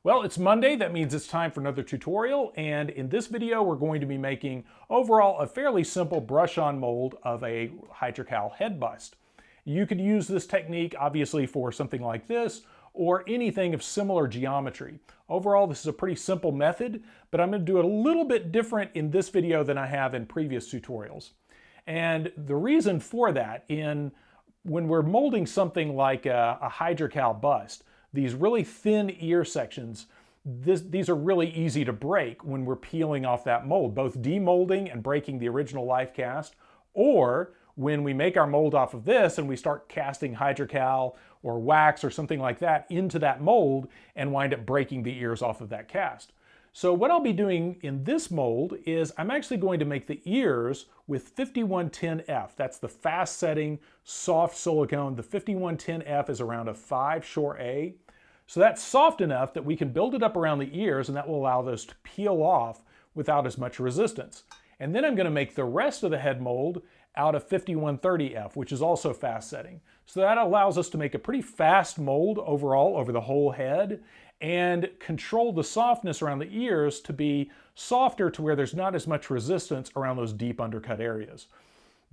Well, it's Monday. That means it's time for another tutorial. And in this video, we're going to be making overall a fairly simple brush-on mold of a hydrocal head bust. You could use this technique obviously for something like this or anything of similar geometry. Overall, this is a pretty simple method, but I'm going to do it a little bit different in this video than I have in previous tutorials. And the reason for that, when we're molding something like a hydrocal bust, these really thin ear sections, these are really easy to break when we're peeling off that mold, both demolding and breaking the original life cast, or when we make our mold off of this and we start casting hydrocal or wax or something like that into that mold and wind up breaking the ears off of that cast. So what I'll be doing in this mold is I'm actually going to make the ears with 5110F. That's the fast setting soft silicone. The 5110F is around a 5 Shore A. So that's soft enough that we can build it up around the ears and that will allow those to peel off without as much resistance. And then I'm going to make the rest of the head mold out of 5130F, which is also fast setting. So that allows us to make a pretty fast mold overall over the whole head and control the softness around the ears to be softer to where there's not as much resistance around those deep undercut areas.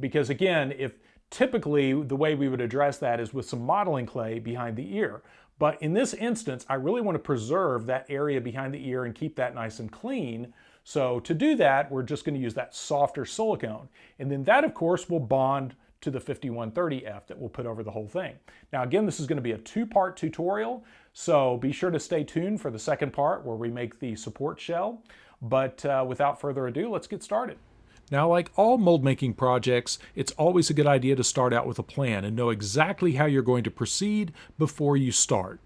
Because again, if typically the way we would address that is with some modeling clay behind the ear. But in this instance, I really want to preserve that area behind the ear and keep that nice and clean. So to do that, we're just going to use that softer silicone. And then that, of course, will bond to the 5130F that we'll put over the whole thing. Now, again, this is going to be a two-part tutorial, so be sure to stay tuned for the second part where we make the support shell. But without further ado, let's get started. Now, like all mold making projects, it's always a good idea to start out with a plan and know exactly how you're going to proceed before you start.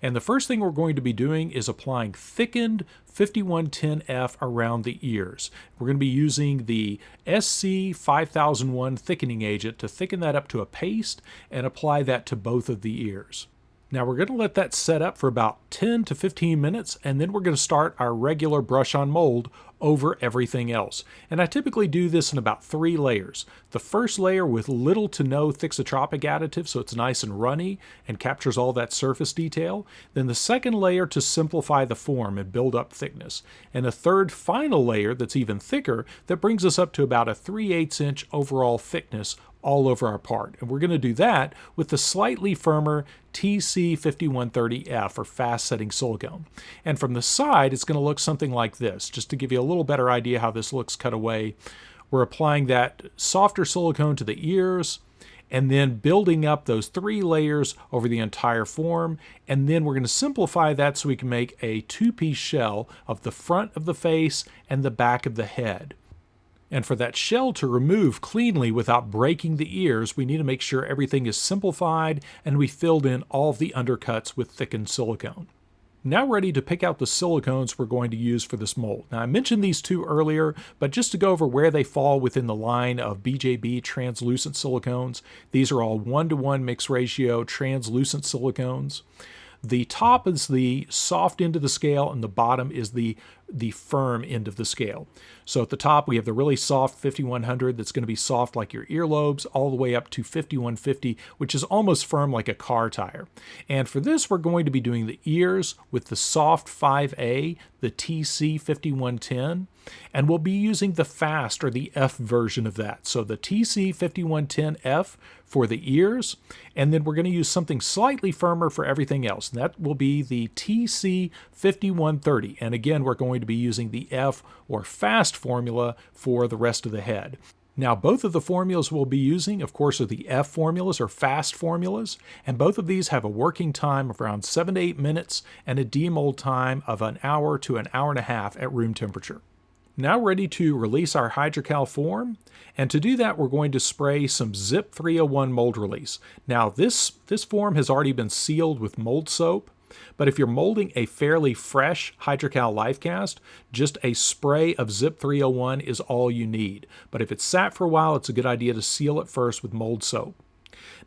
And the first thing we're going to be doing is applying thickened 5110F around the ears. We're going to be using the SC-5001 thickening agent to thicken that up to a paste and apply that to both of the ears. Now we're going to let that set up for about 10 to 15 minutes, and then we're going to start our regular brush-on mold over everything else. And I typically do this in about 3 layers. The first layer with little to no thixotropic additive, so it's nice and runny and captures all that surface detail. Then the second layer to simplify the form and build up thickness. And a third final layer that's even thicker that brings us up to about a 3/8 inch overall thickness all over our part. And we're going to do that with the slightly firmer TC-5130F or fast setting silicone. And from the side, it's going to look something like this, just to give you a little better idea how this looks cut away. We're applying that softer silicone to the ears and then building up those 3 layers over the entire form. And then we're going to simplify that so we can make a 2-piece shell of the front of the face and the back of the head. And for that shell to remove cleanly without breaking the ears, we need to make sure everything is simplified and we filled in all of the undercuts with thickened silicone. Now ready to pick out the silicones we're going to use for this mold. Now I mentioned these two earlier, but just to go over where they fall within the line of BJB translucent silicones, these are all 1:1 mixed ratio translucent silicones. The top is the soft end of the scale and the bottom is the firm end of the scale. So at the top we have the really soft 5100 that's going to be soft like your earlobes, all the way up to 5150, which is almost firm like a car tire. And for this we're going to be doing the ears with the soft 5A, the TC-5110, and we'll be using the fast or the F version of that. So the TC-5110F for the ears, and then we're going to use something slightly firmer for everything else. And that will be the TC-5130. And again, we're going to be using the F or fast formula for the rest of the head. Now, both of the formulas we'll be using, of course, are the F formulas or fast formulas, and both of these have a working time of around 7 to 8 minutes and a demold time of an hour to an hour and a half at room temperature. Now ready to release our hydrocal form, and to do that we're going to spray some Zip 301 mold release. Now this form has already been sealed with mold soap, but if you're molding a fairly fresh hydrocal life cast, just a spray of Zip 301 is all you need. But if it's sat for a while, it's a good idea to seal it first with mold soap.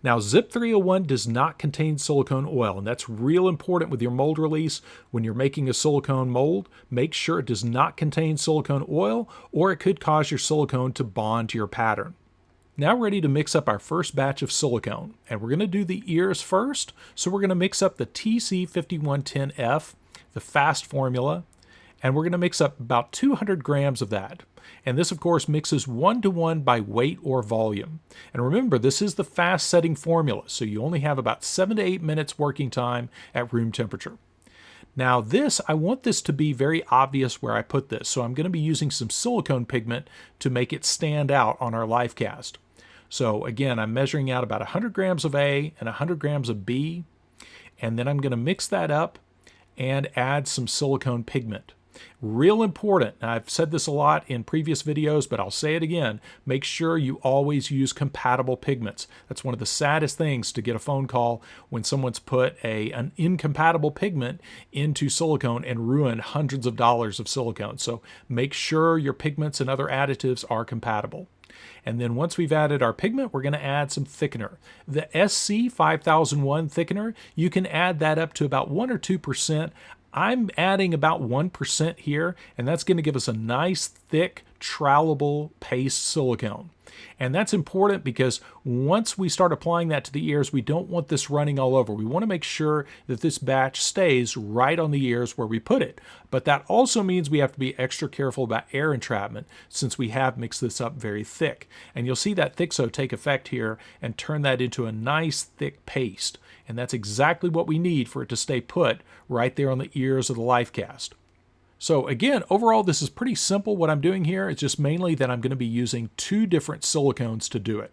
Now, Zip 301 does not contain silicone oil, and that's real important with your mold release. When you're making a silicone mold, make sure it does not contain silicone oil, or it could cause your silicone to bond to your pattern. Now ready to mix up our first batch of silicone, and we're going to do the ears first. So we're going to mix up the TC-5110F, the fast formula, and we're going to mix up about 200 grams of that. And this, of course, mixes 1-to-1 by weight or volume. And remember, this is the fast setting formula, so you only have about 7 to 8 minutes working time at room temperature. Now this, I want this to be very obvious where I put this, so I'm going to be using some silicone pigment to make it stand out on our live cast. So again, I'm measuring out about 100 grams of A and 100 grams of B, and then I'm going to mix that up and add some silicone pigment. Real important, I've said this a lot in previous videos, but I'll say it again, make sure you always use compatible pigments. That's one of the saddest things, to get a phone call when someone's put an incompatible pigment into silicone and ruined hundreds of dollars of silicone. So make sure your pigments and other additives are compatible. And then once we've added our pigment, we're going to add some thickener. The SC-5001 thickener, you can add that up to about 1 or 2%. I'm adding about 1% here, and that's going to give us a nice, thick, trowelable paste silicone. And that's important because once we start applying that to the ears, we don't want this running all over. We want to make sure that this batch stays right on the ears where we put it. But that also means we have to be extra careful about air entrapment, since we have mixed this up very thick. And you'll see that Thixo take effect here and turn that into a nice, thick paste. And that's exactly what we need for it to stay put right there on the ears of the live cast. So again, overall, this is pretty simple. What I'm doing here is just mainly that I'm going to be using 2 different silicones to do it.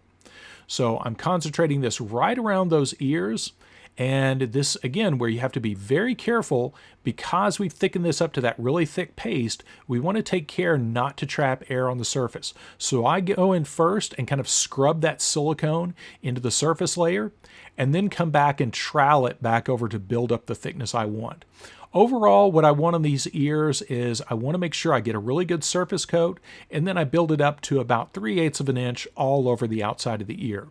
So I'm concentrating this right around those ears. And this, again, where you have to be very careful, because we've thickened this up to that really thick paste, we want to take care not to trap air on the surface. So I go in first and kind of scrub that silicone into the surface layer, and then come back and trowel it back over to build up the thickness I want. Overall, what I want on these ears is I want to make sure I get a really good surface coat, and then I build it up to about 3/8 of an inch all over the outside of the ear.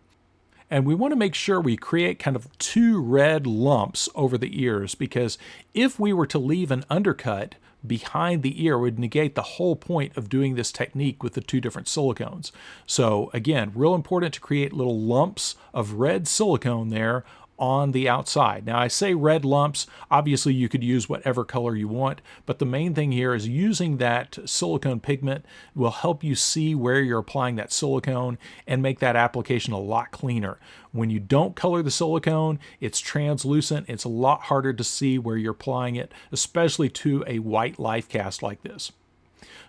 And we want to make sure we create kind of 2 red lumps over the ears, because if we were to leave an undercut behind the ear, it would negate the whole point of doing this technique with the 2 different silicones. So again, real important to create little lumps of red silicone there on the outside. Now I say red lumps, obviously you could use whatever color you want, but the main thing here is using that silicone pigment will help you see where you're applying that silicone and make that application a lot cleaner. When you don't color the silicone, it's translucent. It's a lot harder to see where you're applying it, especially to a white live cast like this.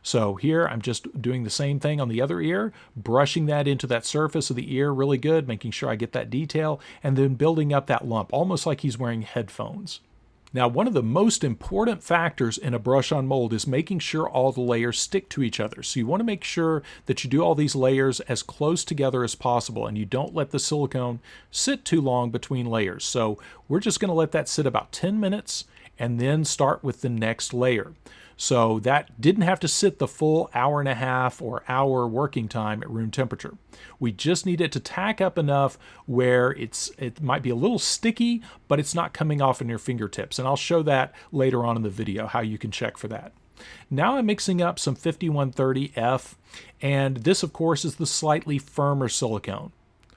So here I'm just doing the same thing on the other ear, brushing that into that surface of the ear really good, making sure I get that detail, and then building up that lump, almost like he's wearing headphones. Now, one of the most important factors in a brush-on mold is making sure all the layers stick to each other. So you want to make sure that you do all these layers as close together as possible, and you don't let the silicone sit too long between layers. So we're just going to let that sit about 10 minutes and then start with the next layer. So that didn't have to sit the full 1.5 or hour working time at room temperature. We just need it to tack up enough where it might be a little sticky, but it's not coming off in your fingertips. And I'll show that later on in the video, how you can check for that. Now I'm mixing up some 5130F, and this of course is the slightly firmer silicone.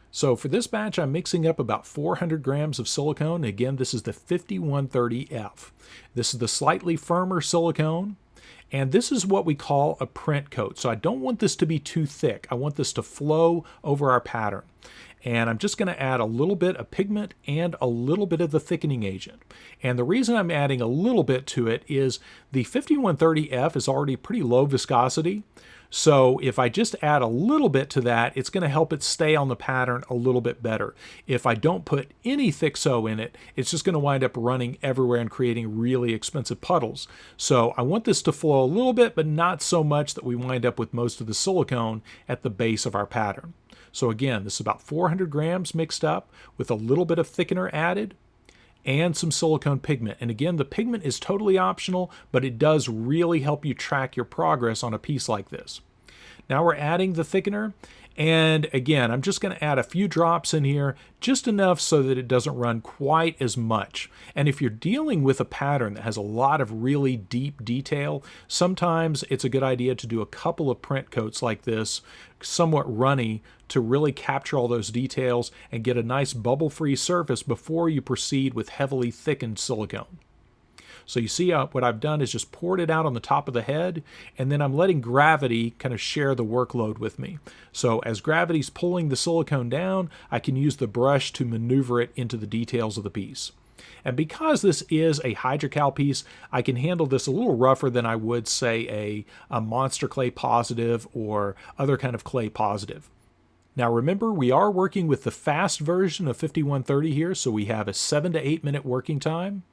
So for this batch, I'm mixing up about 400 grams of silicone. Again, this is the 5130F. This is the slightly firmer silicone, and this is what we call a print coat. So I don't want this to be too thick. I want this to flow over our pattern. And I'm just going to add a little bit of pigment and a little bit of the thickening agent. And the reason I'm adding a little bit to it is the 5130F is already pretty low viscosity. So if I just add a little bit to that, it's going to help it stay on the pattern a little bit better. If I don't put any Thixo in it, it's just going to wind up running everywhere and creating really expensive puddles. So I want this to flow a little bit, but not so much that we wind up with most of the silicone at the base of our pattern. So again, this is about 400 grams mixed up with a little bit of thickener added and some silicone pigment. And again, the pigment is totally optional, but it does really help you track your progress on a piece like this. Now we're adding the thickener, and again, I'm just going to add a few drops in here, just enough so that it doesn't run quite as much. And if you're dealing with a pattern that has a lot of really deep detail, sometimes it's a good idea to do a couple of print coats like this, somewhat runny, to really capture all those details and get a nice bubble-free surface before you proceed with heavily thickened silicone. So you see what I've done is just poured it out on the top of the head, and then I'm letting gravity kind of share the workload with me. So as gravity's pulling the silicone down, I can use the brush to maneuver it into the details of the piece. And because this is a hydrocal piece, I can handle this a little rougher than I would, say, a monster clay positive or other kind of clay positive. Now remember, we are working with the fast version of 5130 here, so we have a 7 to 8 minute working time.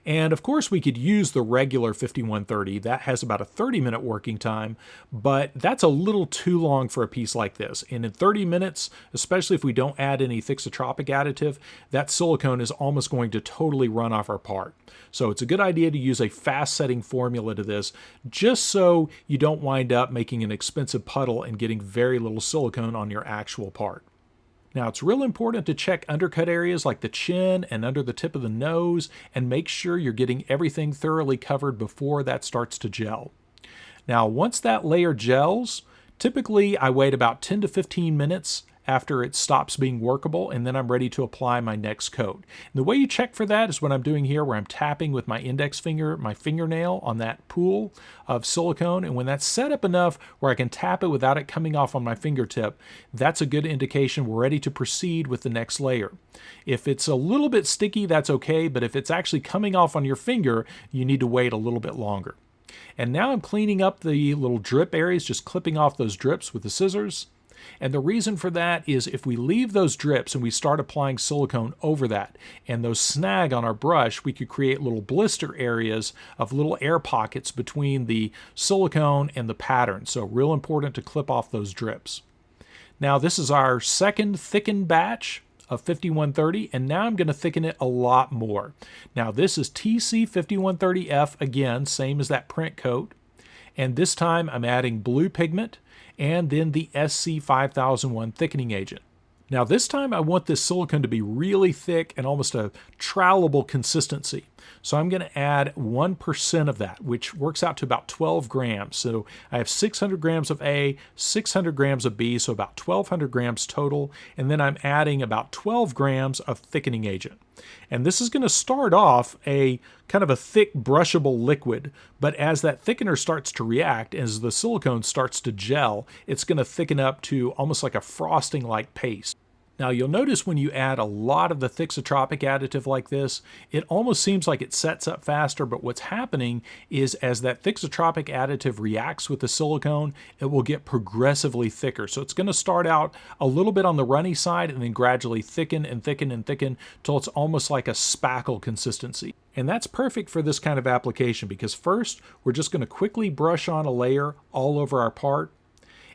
And of course we could use the regular 5130. That has about a 30-minute working time, but that's a little too long for a piece like this. And in 30 minutes, especially if we don't add any thixotropic additive, that silicone is almost going to totally run off our part. So it's a good idea to use a fast setting formula to this, just so you don't wind up making an expensive puddle and getting very little silicone on your actual part. Now it's real important to check undercut areas like the chin and under the tip of the nose and make sure you're getting everything thoroughly covered before that starts to gel. Now once that layer gels, typically I wait about 10 to 15 minutes after it stops being workable, and then I'm ready to apply my next coat. And the way you check for that is what I'm doing here, where I'm tapping with my index finger, my fingernail on that pool of silicone, and when that's set up enough where I can tap it without it coming off on my fingertip, that's a good indication we're ready to proceed with the next layer. If it's a little bit sticky, that's okay, but if it's actually coming off on your finger, you need to wait a little bit longer. And now I'm cleaning up the little drip areas, just clipping off those drips with the scissors. And the reason for that is if we leave those drips and we start applying silicone over that and those snag on our brush, we could create little blister areas of little air pockets between the silicone and the pattern. So real important to clip off those drips. Now this is our second thickened batch of 5130, and now I'm going to thicken it a lot more. Now this is TC-5130F, again, same as that print coat. And this time I'm adding blue pigment and then the SC5001 thickening agent. Now this time I want this silicone to be really thick and almost a trowelable consistency. So I'm going to add 1% of that, which works out to about 12 grams. So I have 600 grams of A, 600 grams of B, so about 1,200 grams total. And then I'm adding about 12 grams of thickening agent. And this is going to start off a kind of a thick brushable liquid, but as that thickener starts to react, as the silicone starts to gel, it's going to thicken up to almost like a frosting-like paste. Now you'll notice when you add a lot of the thixotropic additive like this, it almost seems like it sets up faster, but what's happening is as that thixotropic additive reacts with the silicone, it will get progressively thicker. So it's going to start out a little bit on the runny side and then gradually thicken and thicken and thicken till it's almost like a spackle consistency. And that's perfect for this kind of application because first, we're just going to quickly brush on a layer all over our part.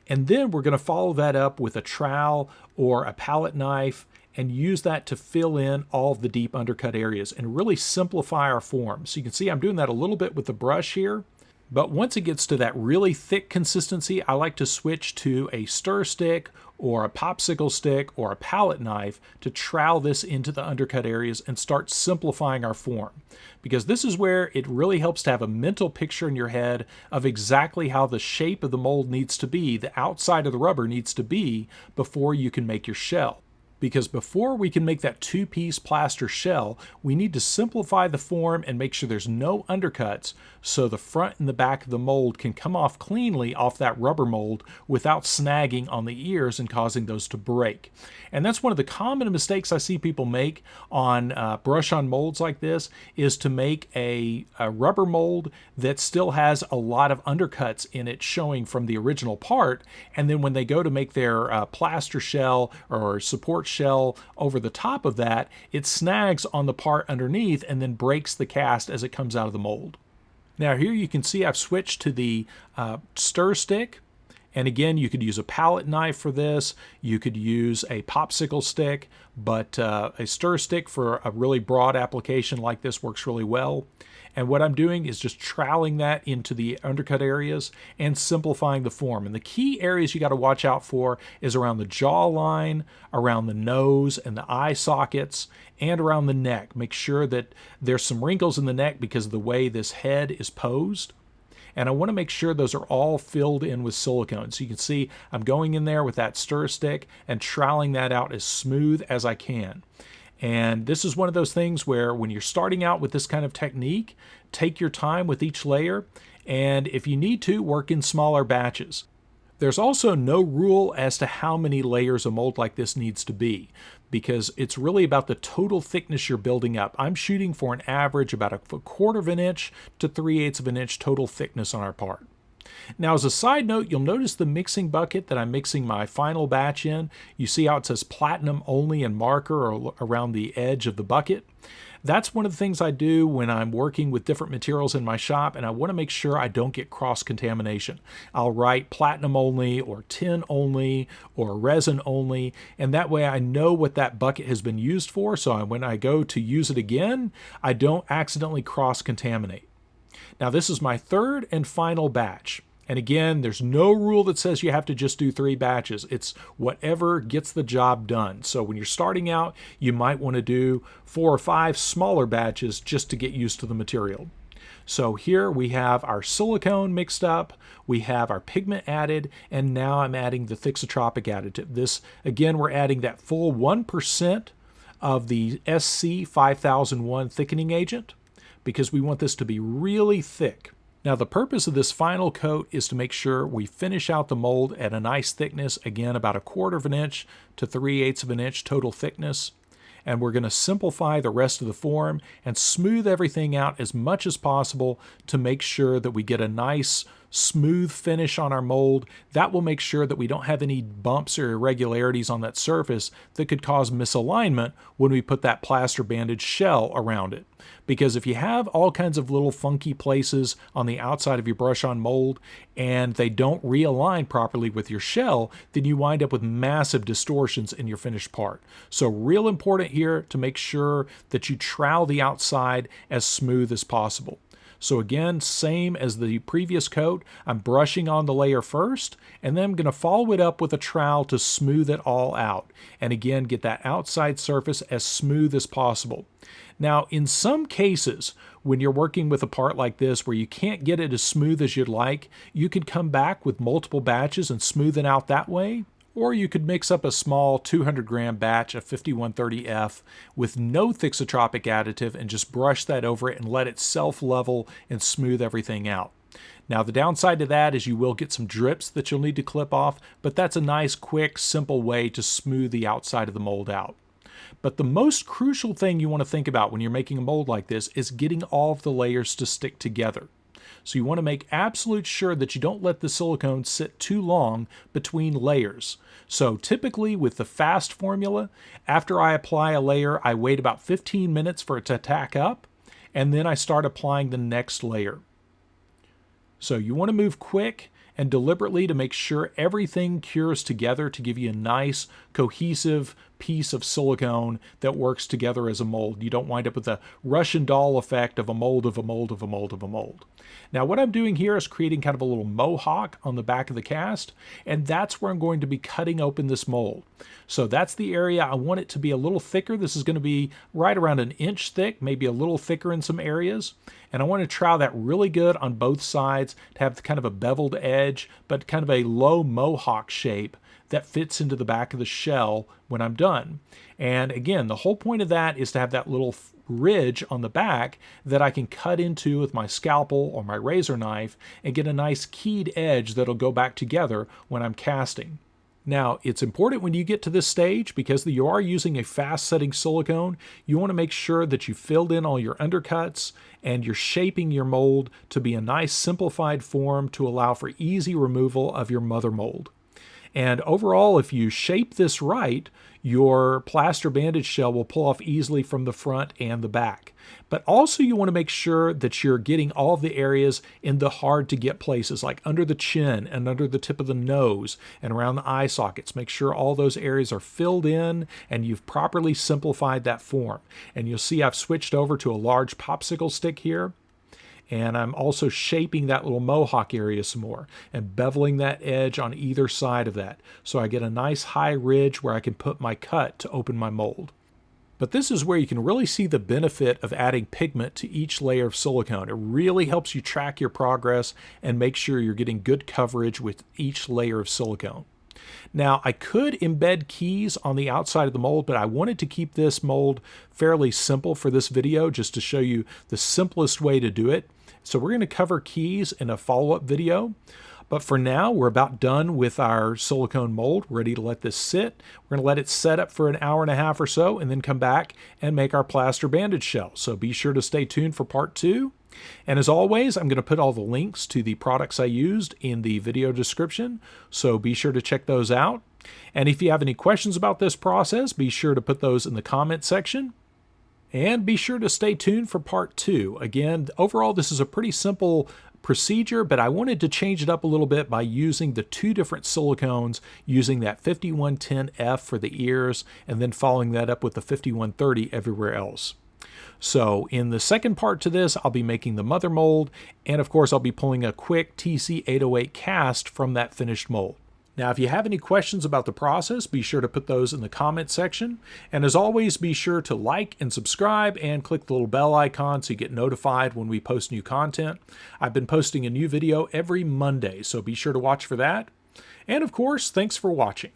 And then we're going to follow that up with a trowel or a palette knife and use that to fill in all of the deep undercut areas and really simplify our form. So you can see I'm doing that a little bit with the brush here. But once it gets to that really thick consistency, I like to switch to a stir stick or a popsicle stick or a palette knife to trowel this into the undercut areas and start simplifying our form. Because this is where it really helps to have a mental picture in your head of exactly how the shape of the mold needs to be, the outside of the rubber needs to be before you can make your shell. Because before we can make that two-piece plaster shell, we need to simplify the form and make sure there's no undercuts so the front and the back of the mold can come off cleanly off that rubber mold without snagging on the ears and causing those to break. And that's one of the common mistakes I see people make on brush-on molds like this, is to make a rubber mold that still has a lot of undercuts in it showing from the original part, and then when they go to make their plaster shell or support shell over the top of that, it snags on the part underneath and then breaks the cast as it comes out of the mold. Now here you can see I've switched to the stir stick, and again you could use a palette knife for this, you could use a popsicle stick, but a stir stick for a really broad application like this works really well. And what I'm doing is just troweling that into the undercut areas and simplifying the form. And the key areas you got to watch out for is around the jawline, around the nose and the eye sockets, and around the neck. Make sure that there's some wrinkles in the neck because of the way this head is posed. And I want to make sure those are all filled in with silicone. So you can see I'm going in there with that stir stick and troweling that out as smooth as I can. And this is one of those things where when you're starting out with this kind of technique, take your time with each layer, and if you need to, work in smaller batches. There's also no rule as to how many layers a mold like this needs to be, because it's really about the total thickness you're building up. I'm shooting for an average about a 1/4 of an inch to 3/8 of an inch total thickness on our part. Now, as a side note, you'll notice the mixing bucket that I'm mixing my final batch in. You see how it says platinum only in marker around the edge of the bucket? That's one of the things I do when I'm working with different materials in my shop, and I want to make sure I don't get cross-contamination. I'll write platinum only or tin only or resin only, and that way I know what that bucket has been used for, so when I go to use it again, I don't accidentally cross-contaminate. Now, this is my third and final batch. And again, there's no rule that says you have to just do 3 batches. It's whatever gets the job done. So when you're starting out, you might want to do 4 or 5 smaller batches just to get used to the material. So here we have our silicone mixed up, we have our pigment added, and now I'm adding the thixotropic additive. This, again, we're adding that full 1% of the SC-5001 thickening agent because we want this to be really thick. Now, the purpose of this final coat is to make sure we finish out the mold at a nice thickness, again, about a 1/4 of an inch to 3/8 of an inch total thickness. And we're going to simplify the rest of the form and smooth everything out as much as possible to make sure that we get a nice smooth finish on our mold. That will make sure that we don't have any bumps or irregularities on that surface that could cause misalignment when we put that plaster bandage shell around it. Because if you have all kinds of little funky places on the outside of your brush-on mold and they don't realign properly with your shell, then you wind up with massive distortions in your finished part. So real important here to make sure that you trowel the outside as smooth as possible. So again, same as the previous coat, I'm brushing on the layer first, and then I'm going to follow it up with a trowel to smooth it all out. And again, get that outside surface as smooth as possible. Now, in some cases, when you're working with a part like this where you can't get it as smooth as you'd like, you could come back with multiple batches and smooth it out that way. Or you could mix up a small 200-gram batch of 5130F with no thixotropic additive and just brush that over it and let it self-level and smooth everything out. Now, the downside to that is you will get some drips that you'll need to clip off, but that's a nice, quick, simple way to smooth the outside of the mold out. But the most crucial thing you want to think about when you're making a mold like this is getting all of the layers to stick together. So you want to make absolute sure that you don't let the silicone sit too long between layers. So typically with the fast formula, after I apply a layer, I wait about 15 minutes for it to tack up, and then I start applying the next layer. So you want to move quick and deliberately to make sure everything cures together to give you a nice cohesive piece of silicone that works together as a mold. You don't wind up with a Russian doll effect of a mold of a mold of a mold of a mold. Now what I'm doing here is creating kind of a little mohawk on the back of the cast, and that's where I'm going to be cutting open this mold. So that's the area I want it to be a little thicker. This is going to be right around an inch thick, maybe a little thicker in some areas. And I want to trowel that really good on both sides to have kind of a beveled edge, but kind of a low mohawk shape that fits into the back of the shell when I'm done. And again, the whole point of that is to have that little ridge on the back that I can cut into with my scalpel or my razor knife and get a nice keyed edge that'll go back together when I'm casting. Now, it's important when you get to this stage, because you are using a fast-setting silicone, you want to make sure that you filled in all your undercuts and you're shaping your mold to be a nice simplified form to allow for easy removal of your mother mold. And overall, if you shape this right, your plaster bandage shell will pull off easily from the front and the back. But also you want to make sure that you're getting all of the areas in the hard to get places, like under the chin and under the tip of the nose and around the eye sockets. Make sure all those areas are filled in and you've properly simplified that form. And you'll see I've switched over to a large popsicle stick here. And I'm also shaping that little mohawk area some more and beveling that edge on either side of that, so I get a nice high ridge where I can put my cut to open my mold. But this is where you can really see the benefit of adding pigment to each layer of silicone. It really helps you track your progress and make sure you're getting good coverage with each layer of silicone. Now, I could embed keys on the outside of the mold, but I wanted to keep this mold fairly simple for this video just to show you the simplest way to do it. So we're going to cover keys in a follow-up video. But for now, we're about done with our silicone mold. We're ready to let this sit. We're going to let it set up for an hour and a half or so and then come back and make our plaster bandage shell. So be sure to stay tuned for part 2. And as always, I'm going to put all the links to the products I used in the video description, so be sure to check those out. And if you have any questions about this process, be sure to put those in the comment section. And be sure to stay tuned for part 2. Again, overall, this is a pretty simple procedure, but I wanted to change it up a little bit by using the 2 different silicones, using that 5110F for the ears, and then following that up with the 5130 everywhere else. So in the second part to this, I'll be making the mother mold, and of course I'll be pulling a quick TC-808 cast from that finished mold. Now, if you have any questions about the process, be sure to put those in the comment section. And as always, be sure to like and subscribe and click the little bell icon so you get notified when we post new content. I've been posting a new video every Monday, so be sure to watch for that. And of course, thanks for watching.